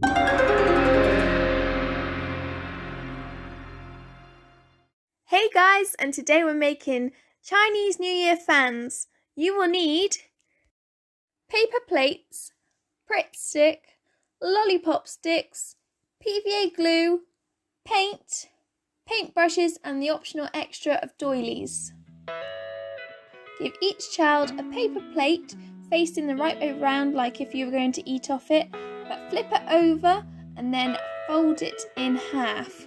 Hey guys, and today we're making Chinese New Year fans. You will need paper plates, Pritt stick, lollipop sticks, PVA glue, paint, paintbrushes and the optional extra of doilies. Give each child a paper plate facing the right way round like if you were going to eat off it, but flip it over and then fold it in half.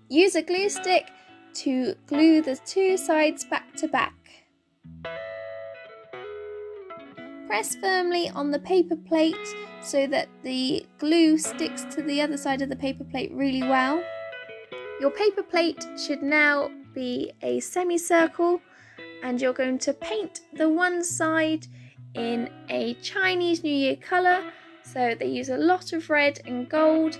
Use a glue stick to glue the two sides back to back. Press firmly on the paper plate so that the glue sticks to the other side of the paper plate really well. Your paper plate should now be a semicircle, and you're going to paint the one side in a Chinese New Year colour. So they use a lot of red and gold.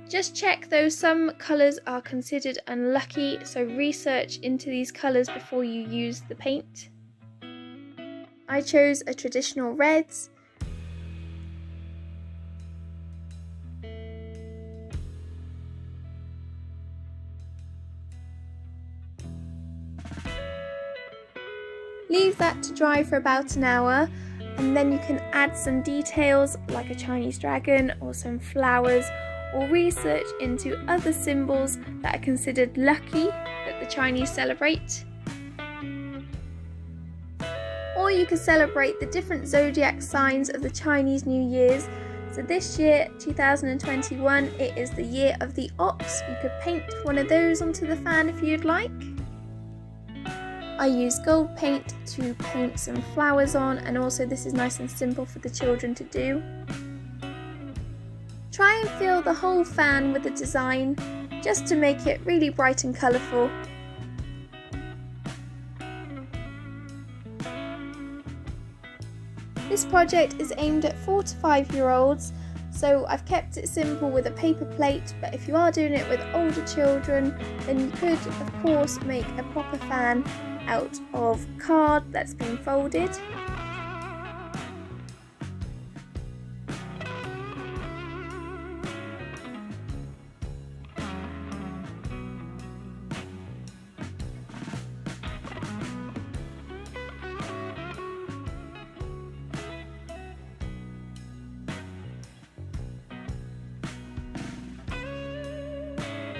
Just check though, some colours are considered unlucky, so research into these colours before you use the paint. I chose a traditional reds. Leave that to dry for about an hour, and then you can add some details like a Chinese dragon or some flowers, or research into other symbols that are considered lucky that the Chinese celebrate. Or you could celebrate the different zodiac signs of the Chinese New Year's. So this year, 2021, it is the year of the ox. You could paint one of those onto the fan if you'd like. I use gold paint to paint some flowers on, and also this is nice and simple for the children to do. Try and fill the whole fan with the design, just to make it really bright and colourful. This project is aimed at 4 to 5-year-olds, so I've kept it simple with a paper plate, but if you are doing it with older children, then you could of course make a proper fan out of card that's been folded.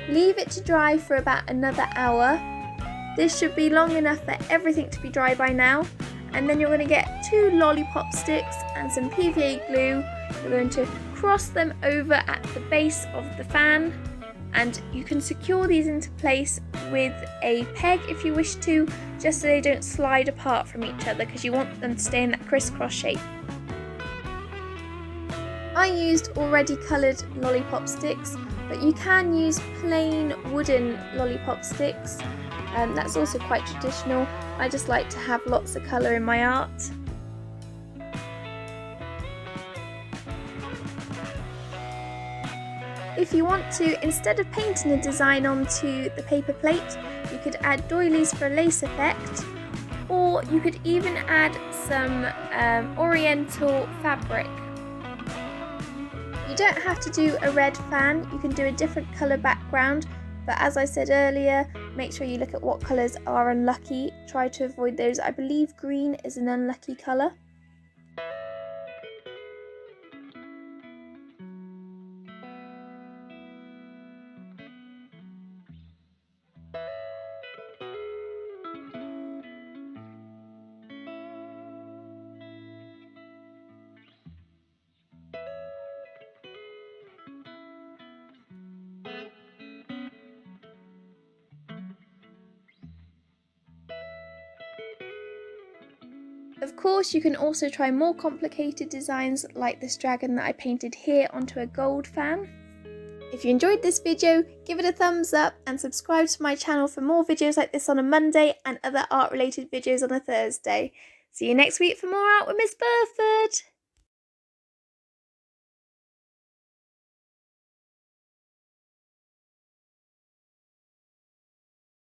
Leave it to dry for about another hour. This should be long enough for everything to be dry by now. And then you're going to get 2 lollipop sticks and some PVA glue. You're going to cross them over at the base of the fan, and you can secure these into place with a peg if you wish to, just so they don't slide apart from each other, because you want them to stay in that crisscross shape. I used already coloured lollipop sticks, but you can use plain wooden lollipop sticks. That's also quite traditional. I just like to have lots of colour in my art. If you want to, instead of painting a design onto the paper plate, you could add doilies for a lace effect, or you could even add some oriental fabric. You don't have to do a red fan, you can do a different colour background, but as I said earlier, make sure you look at what colours are unlucky. Try to avoid those. I believe green is an unlucky colour. Of course, you can also try more complicated designs like this dragon that I painted here onto a gold fan. If you enjoyed this video, give it a thumbs up and subscribe to my channel for more videos like this on a Monday and other art related videos on a Thursday. See you next week for more Art with Miss Burford!